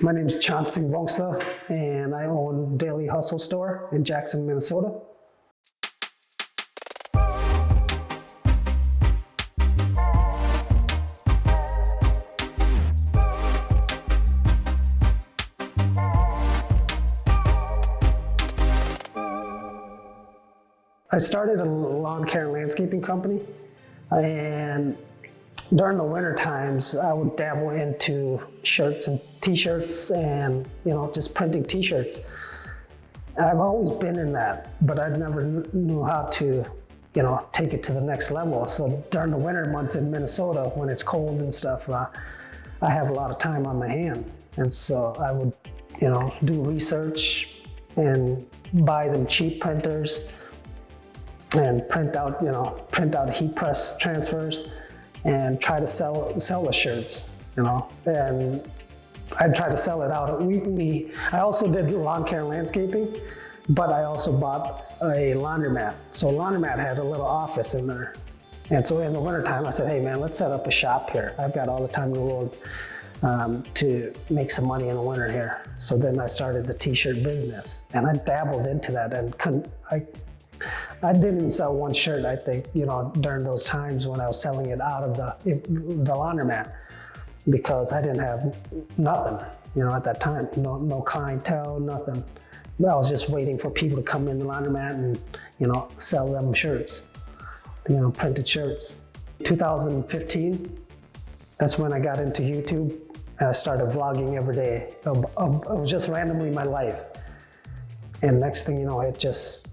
My name is Chant Singvongsa, and I own Daily Hustle store in Jackson, Minnesota. I started a lawn care and landscaping company, and during the winter times, I would dabble into shirts and t-shirts and, just printing t-shirts. I've always been in that, but I never knew how to, take it to the next level. So during the winter months in Minnesota, when it's cold and stuff, I have a lot of time on my hand. And so I would, do research and buy them cheap printers and print out heat press transfers and try to sell the shirts, and I'd try to sell it out. I also did lawn care and landscaping, but I also bought a laundromat. So a laundromat had a little office in there. And so in the wintertime, I said, hey man, let's set up a shop here. I've got all the time in the world to make some money in the winter here. So then I started the t-shirt business, and I dabbled into that and I didn't sell one shirt, I think, during those times when I was selling it out of the laundromat, because I didn't have nothing, at that time, no clientele, nothing. I was just waiting for people to come in the laundromat and, sell them shirts, printed shirts. 2015, that's when I got into YouTube, and I started vlogging every day. It was just randomly my life. And next thing you know, it just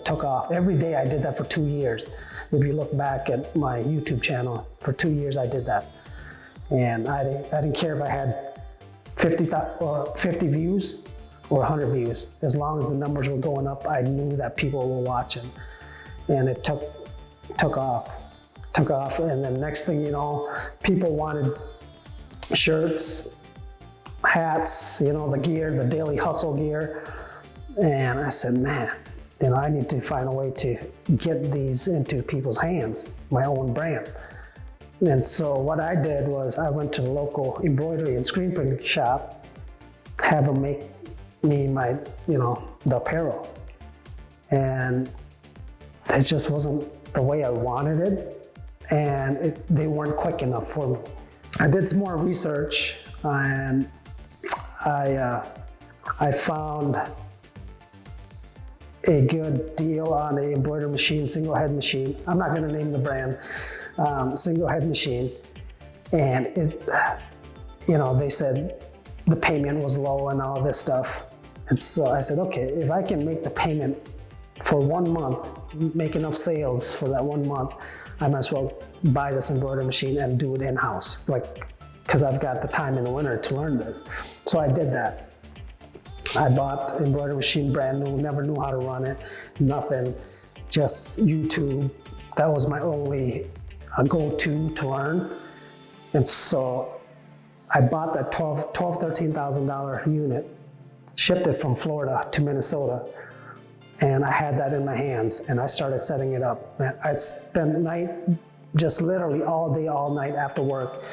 took off. Every day I did that for 2 years. If you look back at my YouTube channel, for 2 years I did that. And I didn't care if I had 50 views or 100 views. As long as the numbers were going up, I knew that people were watching. And it took off. And then next thing you know, people wanted shirts, hats, the gear, the Daily Hustle gear. And I said, man, I need to find a way to get these into people's hands, my own brand. And so what I did was I went to the local embroidery and screen printing shop, have them make me my, the apparel. And it just wasn't the way I wanted it, and they weren't quick enough for me. I did some more research, and I found a good deal on a embroidery machine, single head machine. I'm not gonna name the brand, single head machine. And they said the payment was low and all this stuff. And so I said, okay, if I can make the payment for 1 month, make enough sales for that 1 month, I might as well buy this embroidery machine and do it in-house, because I've got the time in the winter to learn this. So I did that. I bought an embroidery machine brand new, never knew how to run it, nothing, just YouTube. That was my only go-to to learn. And so I bought that $13,000 unit, shipped it from Florida to Minnesota, and I had that in my hands, and I started setting it up. I spent just literally all day, all night after work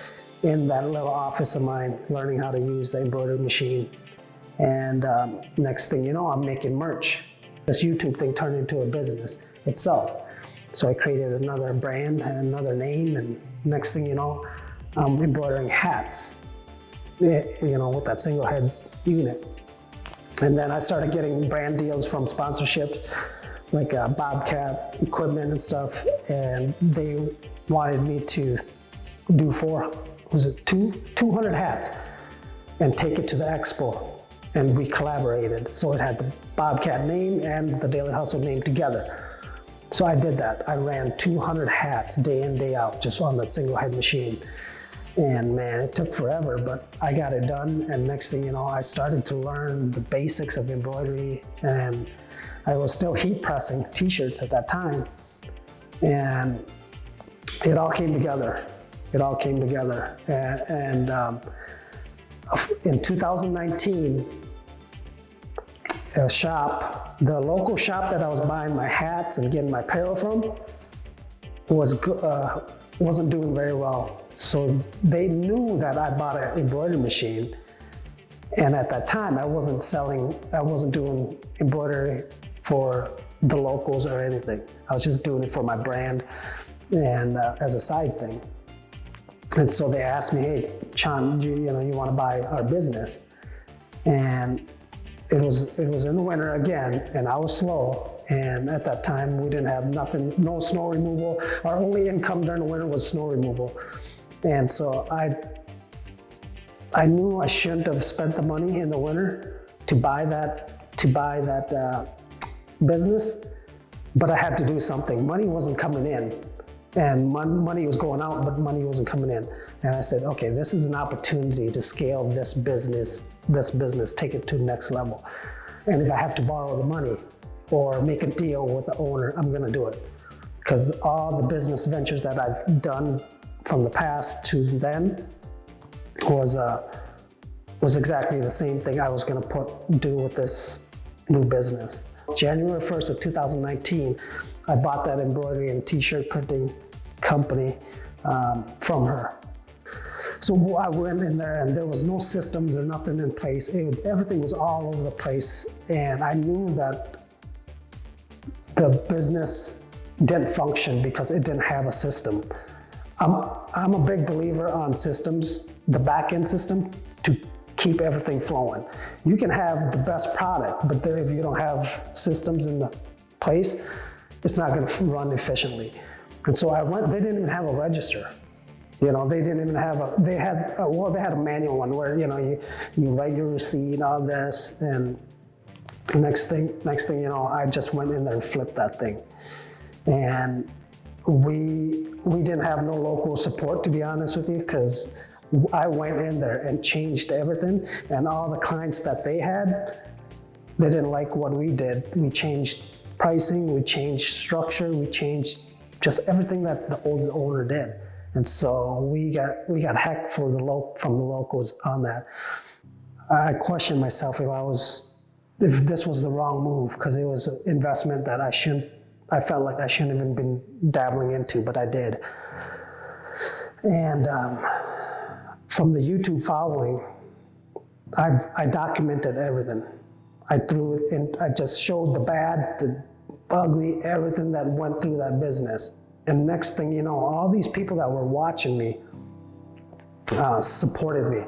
in that little office of mine, learning how to use the embroidery machine. And next thing you know, I'm making merch. This YouTube thing turned into a business itself. So I created another brand and another name, and next thing you know, I'm embroidering hats, with that single head unit. And then I started getting brand deals from sponsorships, like Bobcat equipment and stuff, and they wanted me to do 200 hats and take it to the expo. And we collaborated. So it had the Bobcat name and the Daily Hustle name together. So I did that. I ran 200 hats day in, day out, just on that single head machine. And man, it took forever, but I got it done. And next thing you know, I started to learn the basics of embroidery, and I was still heat pressing t-shirts at that time. And it all came together. And in 2019, the local shop that I was buying my hats and getting my apparel from wasn't doing very well. So they knew that I bought an embroidery machine, And at that time, I wasn't doing embroidery for the locals or anything. I was just doing it for my brand and as a side thing. And so they asked me, hey, Chant, you want to buy our business? And it was in the winter again, and I was slow. And at that time, we didn't have nothing, no snow removal. Our only income during the winter was snow removal. And so I knew I shouldn't have spent the money in the winter to buy that business, but I had to do something. Money wasn't coming in, and money was going out, but money wasn't coming in. And I said, okay, this is an opportunity to scale this business, take it to the next level. And if I have to borrow the money or make a deal with the owner, I'm gonna do it. Because all the business ventures that I've done from the past to then was exactly the same thing I was gonna do with this new business. January 1st of 2019, I bought that embroidery and t-shirt printing company from her. So I went in there and there was no systems or nothing in place. Everything was all over the place. And I knew that the business didn't function because it didn't have a system. I'm a big believer on systems, the back-end system, to keep everything flowing. You can have the best product, but if you don't have systems in the place, it's not going to run efficiently. And so I went, they didn't even have a register. They didn't even have they had a manual one where, you write your receipt, all this, and next thing, I just went in there and flipped that thing. And we didn't have no local support, to be honest with you, because I went in there and changed everything, and all the clients that they had, they didn't like what we did. We changed pricing, we changed structure, we changed just everything that the old owner did. And so we got heck from the locals on that. I questioned myself if this was the wrong move, because it was an investment that I felt like I shouldn't have even been dabbling into, but I did. And from the YouTube following, I documented everything. I threw it in, I just showed the bad, the ugly, everything that went through that business. And next thing you know, all these people that were watching me supported me.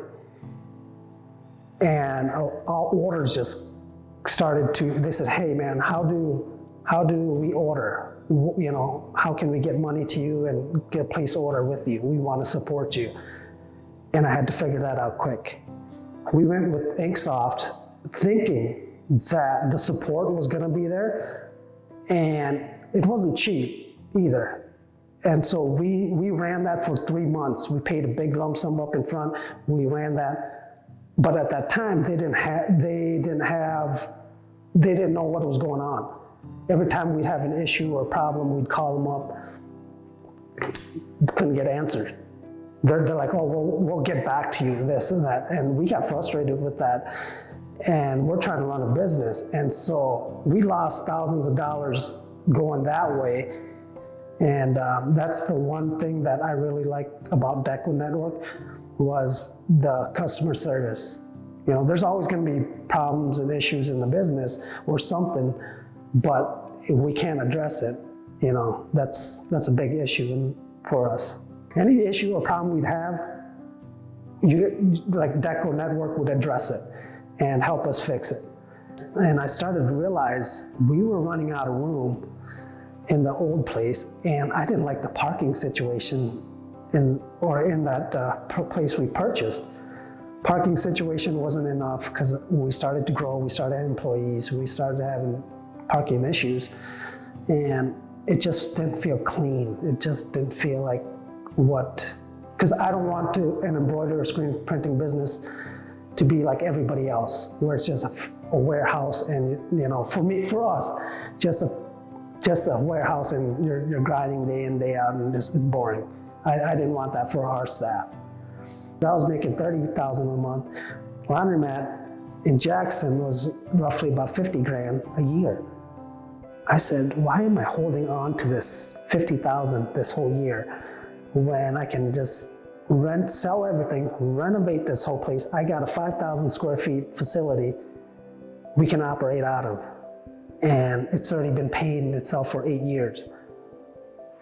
And all orders just started they said, hey man, how do we order? How can we get money to you and place order with you? We want to support you. And I had to figure that out quick. We went with Inksoft thinking that the support was gonna be there, and it wasn't cheap either. And so we ran that for 3 months. We paid a big lump sum up in front. We ran that, but at that time they didn't know what was going on. Every time we'd have an issue or a problem, we'd call them up, couldn't get answered. They're like, oh, we'll get back to you, this and that. And we got frustrated with that. And we're trying to run a business. And so we lost thousands of dollars going that way. And that's the one thing that I really like about DecoNetwork was the customer service. There's always going to be problems and issues in the business or something, but if we can't address it, that's a big issue for us. Any issue or problem we'd have, like DecoNetwork would address it and help us fix it. And I started to realize we were running out of room in the old place, and I didn't like the parking situation in that place we purchased. Parking situation wasn't enough because we started to grow, we started having employees, we started having parking issues, and it just didn't feel clean. It just didn't feel like because I don't want an embroidery or screen printing business to be like everybody else, where it's just a warehouse and, for us, just a warehouse and you're grinding day in, day out, and it's boring. I didn't want that for our staff. I was making $30,000 a month. Laundromat in Jackson was roughly about 50 grand a year. I said, why am I holding on to this 50,000 this whole year when I can just sell everything, renovate this whole place. I got a 5,000 square feet facility we can operate out of. And it's already been paying itself for 8 years.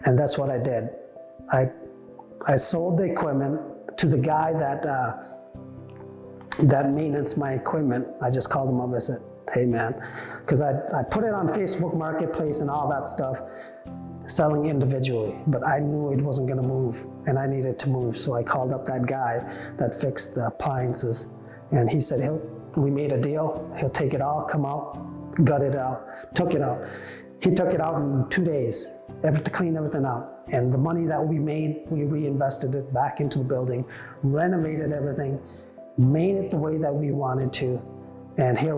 And that's what I did. I sold the equipment to the guy that maintenance my equipment. I just called him up. I said, hey man, because I put it on Facebook Marketplace and all that stuff, selling individually, but I knew it wasn't gonna move and I needed to move. So I called up that guy that fixed the appliances and he said, we made a deal, he'll take it all, come out, gut it out, took it out. He took it out in 2 days, to clean everything out. And the money that we made, we reinvested it back into the building, renovated everything, made it the way that we wanted to. And here,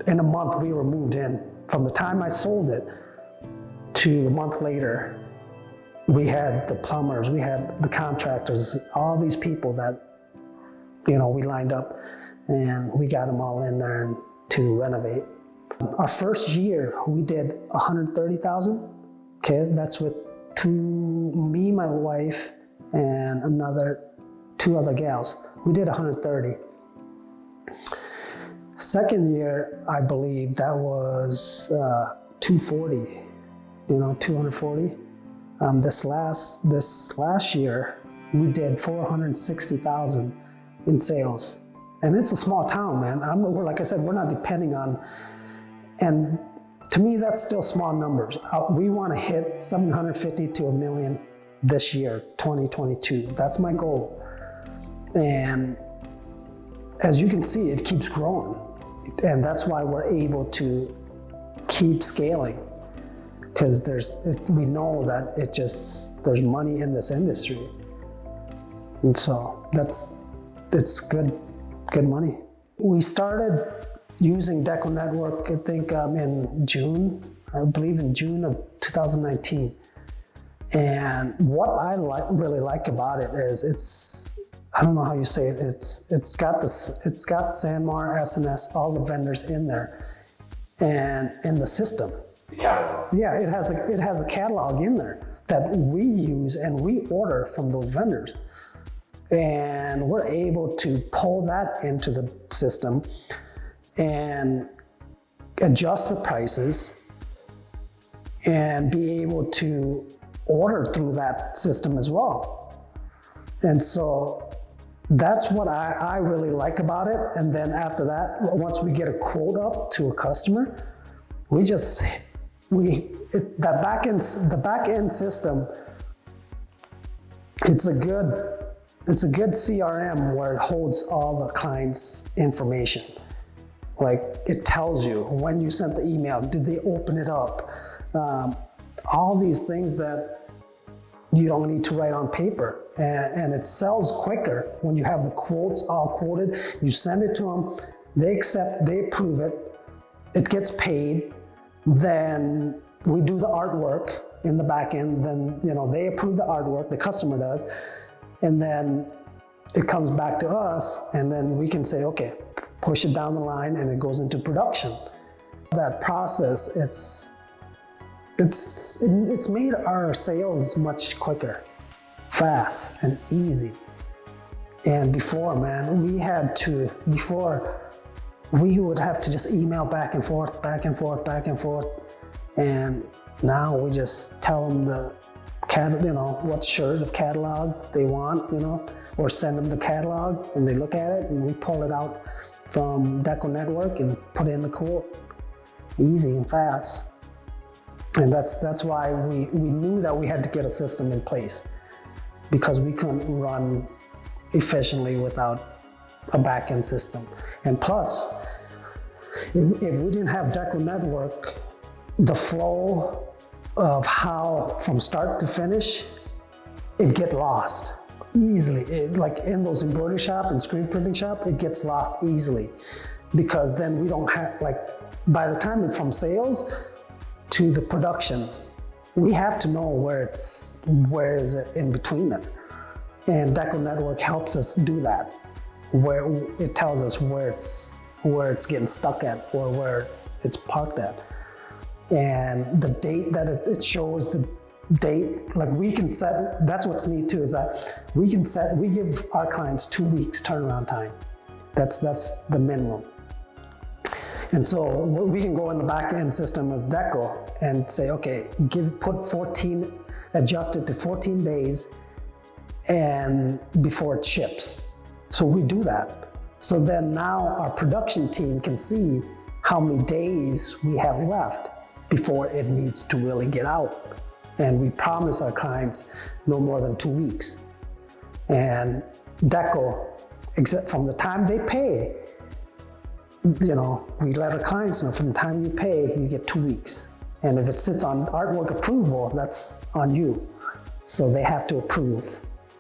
in a month, we were moved in. From the time I sold it to a month later, we had the plumbers, we had the contractors, all these people that, we lined up and we got them all in there to renovate. Our first year, we did 130,000. Okay, that's with me, my wife, and two other gals. We did 130. Second year, I believe that was 240. 240. This last year, we did 460,000 in sales, and it's a small town, man. Like I said, we're not depending on. And to me, that's still small numbers. We want to hit 750 to $1 million this year, 2022. That's my goal. And as you can see, it keeps growing. And that's why we're able to keep scaling. Because we know that there's money in this industry. And so it's good money. We started using DecoNetwork, I think in June, I believe in June of 2019. And what I really like about it is I don't know how you say it, it's got Sanmar, SNS, all the vendors in there and in the system. The catalog. Yeah, it has a catalog in there that we use and we order from those vendors. And we're able to pull that into the system and adjust the prices and be able to order through that system as well. And so that's what I really like about it. And then after that, once we get a quote up to a customer, the back end system, it's a good CRM where it holds all the client's information. Like it tells you when you sent the email, did they open it up? All these things that you don't need to write on paper. And it sells quicker when you have the quotes all quoted. You send it to them, they accept, they approve it, it gets paid. Then we do the artwork in the back end. Then they approve the artwork, the customer does. And then it comes back to us, and then we can say, okay, push it down the line, and it goes into production. That process, it's made our sales much quicker, fast and easy. And before, man, we would have to just email back and forth. And now we just tell them what shirt of catalog they want, or send them the catalog and they look at it and we pull it out from DecoNetwork and put in the quote. Easy and fast. And that's why we knew that we had to get a system in place, because we couldn't run efficiently without a back-end system. And plus, if we didn't have DecoNetwork, the flow of how from start to finish, it get lost easily. Like in those embroidery shop and screen printing shop, it gets lost easily, because then we don't have, by the time it's from sales to the production, we have to know where is it in between them. And DecoNetwork helps us do that, where it tells us where it's getting stuck at or where it's parked at. And the date that it shows date, like we can set, that's what's neat too, is that we give our clients 2 weeks turnaround time. That's the minimum. And so we can go in the back end system of Deco and say, okay, adjust it to 14 days and before it ships. So we do that. So then now our production team can see how many days we have left before it needs to really get out. And we promise our clients no more than 2 weeks. And Deco, except from the time they pay, we let our clients know from the time you pay, you get 2 weeks. And if it sits on artwork approval, that's on you. So they have to approve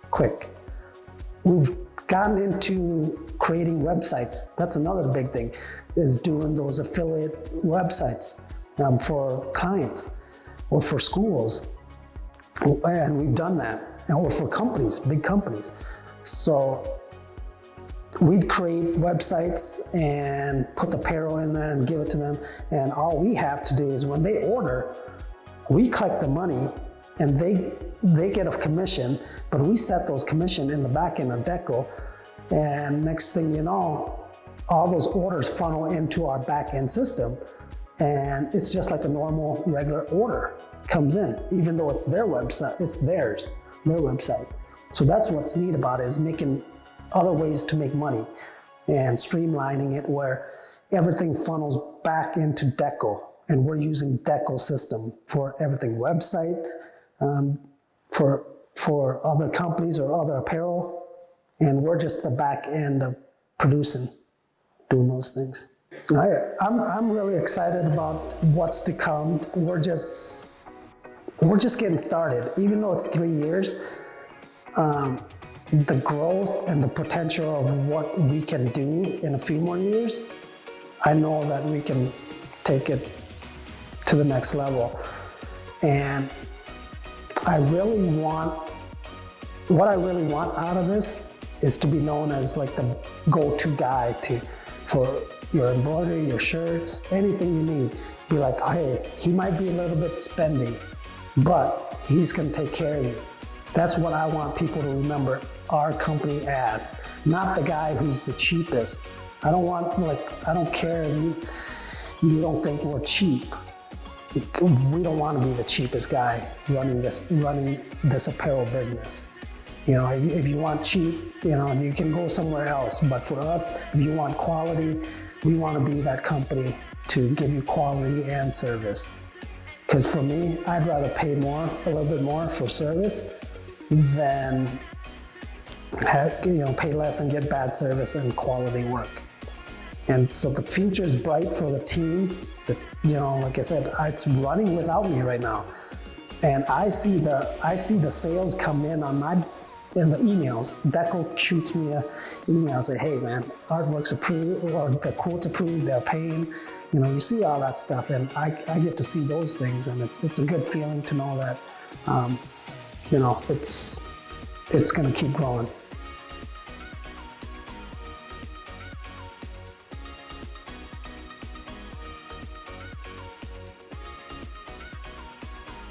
quick. We've gotten into creating websites. That's another big thing, is doing those affiliate websites for clients or for schools. And we've done that, or for companies, big companies. So we'd create websites and put the apparel in there and give it to them. And all we have to do is when they order, we collect the money and they get a commission, but we set those commission in the back end of Deco. And next thing you know, all those orders funnel into our back end system. And it's just like a normal regular order comes in, even though it's their website, it's their website. So that's what's neat about it, is making other ways to make money and streamlining it where everything funnels back into Deco. And we're using Deco system for everything, website, for other companies or other apparel. And we're just the back end of producing, doing those things. I'm really excited about what's to come. We're just getting started. Even though it's 3 years, the growth and the potential of what we can do in a few more years, I know that we can take it to the next level. And what I really want out of this is to be known as like the go-to guy for your embroidery, your shirts, anything you need. Be like, hey, he might be a little bit spendy, but he's gonna take care of you. That's what I want people to remember our company as, not the guy who's the cheapest. I don't care if you don't think we're cheap. We don't want to be the cheapest guy running this apparel business. If you want cheap, you can go somewhere else. But for us, if you want quality, we want to be that company to give you quality and service. Because for me, I'd rather pay a little bit more for service than pay less and get bad service and quality work. And so the future is bright for the team. Like I said, it's running without me right now. And I see the sales come in in the emails. Deco shoots me an email, say, hey man, artwork's approved, or the quote's approved, they're paying. You see all that stuff, and I get to see those things, and it's a good feeling to know that, it's gonna keep growing.